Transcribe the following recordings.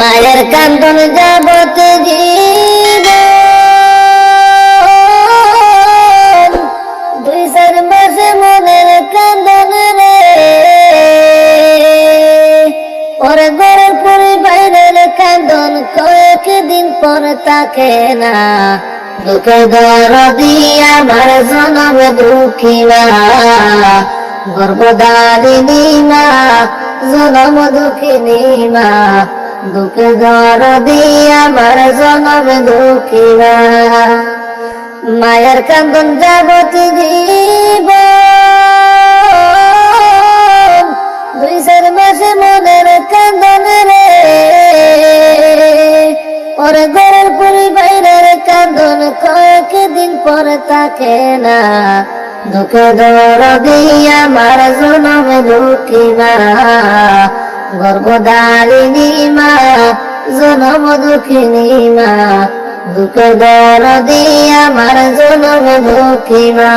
মায়ের কান্দন যাবত জীবন, 2-4 মাসে মনের কান্দন রে। ওরে ঘরের পরে বাইরের কান্দন কয়েকদিন পর থাকে না। দুঃখে দরদি আমার জনম দুঃখী মা, গর্ভধারিণী মা, জনম দুঃখিনী মা। দুঃখে দরদি আমার জনম দুঃখী মা। মায়ের কান্দন যাবত জীবন, 2-4 মাসে মনের কান্দন রে। ওরে ঘরের পরে বাইরের কান্দন কয়েকদিন পর থাকে না। দুঃখে দরদি আমার জনম দুঃখী মা, গর্ভধারিণী মা, জনম দুঃখিনী মা। দুঃখে দরদি আমার জনম দুঃখী মা।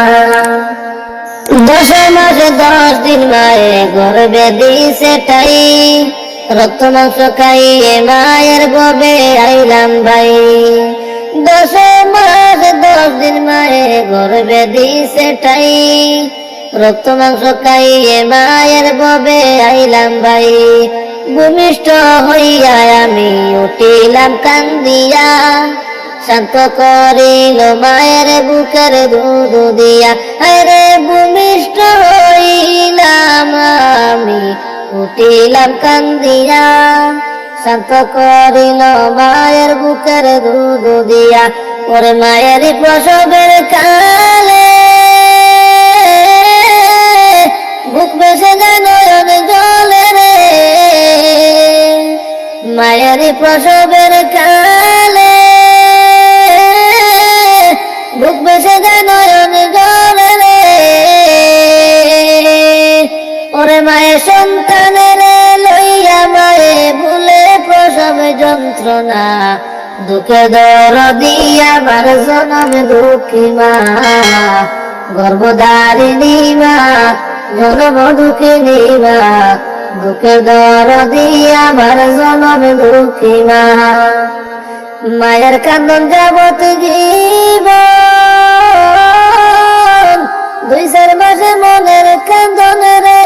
10 মাসে 10 দিন মায়ে গর্ভে দিছে ঠাই, রক্ত মাংস খাইয়ে মায়ের গর্ভে আইলাম ভাই। 10 মাসে 10 দিন মায়ে গর্ভে দিছে ঠাই, রক্ত মাংস খাইয়ে মায়ের গর্ভে আইলাম ভাই। ভূমিষ্ঠ হইয়া আমি উঠিলাম কান্দিয়া, শান্ত করিল মায়ের বুকের দুধ দিয়া। আরে ভূমিষ্ঠ হইলাম আমি উঠিলাম কান্দিয়া, শান্ত করিল মায়ের বুকের দুধ দিয়া। ওরে মায়ের প্রসবের কালে বুক বেসে যায় নয়ন জলে রে। মায়ের প্রসবের কালে বুক বেসে যায় নয়ন জলে রে। ওরে মায়ের সন্তানের লইয়া মায়ে ভুলে প্রসব যন্ত্রণা। দুঃখে দরদি আমার জনম দুঃখী মা, গর্ভধারিণী মা, জনম দুঃখিনী মা। দুঃখে দরদি আমার জনম দুঃখী মা। মায়ের কান্দন যাবত জীবন, 2-4 মাসে মনের কান্দন রে।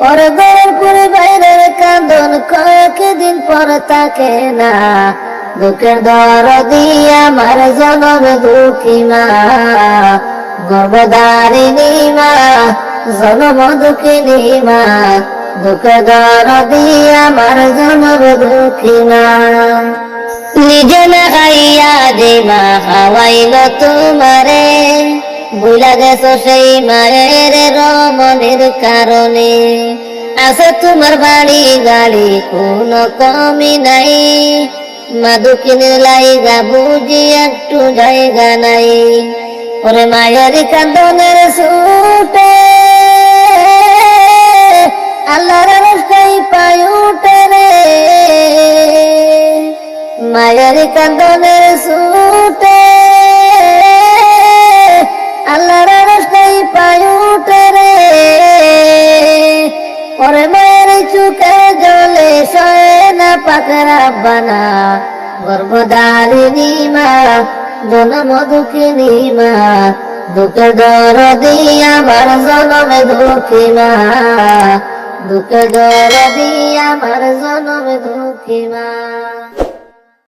ওর ঘরের পরে বাইরের কান্দন কয়েকদিন পর থাকে না। দুঃখের দরদি আমার জনম দুঃখী মা, গর্ভধারিণী মা, জনম দুঃখিনী মা। দুঃখের দরদি আমার জনম দুঃখী মা। নিজে না খাইয়া যে মা খাওয়াইল তোমারে, ভুলা গেছো সেই মায়ের রমণের কারণে। আছে তোমার বাড়ি গাড়ি কোনো কমি নাই, মা দুঃখিনীর লাইগা বুঝি একটু জায়গা নাই। ওরে মায়ের কান্দনের ছুটে আল্লাহর রাস্তায় পায় উঠে রে। মায়ের কান্দনের ছুটে আল্লাহর রাস্তায় পায় উঠে রে। ওরে মায়ের চোখে জলে সয়ে না পাকড়া বানা, গর্ভধারিণী মা, জনম দুঃখিনী মা। দুঃখে দরদি আমার জনম দুঃখী মা, দুঃখে দরদি আমার জনম দুঃখী মা।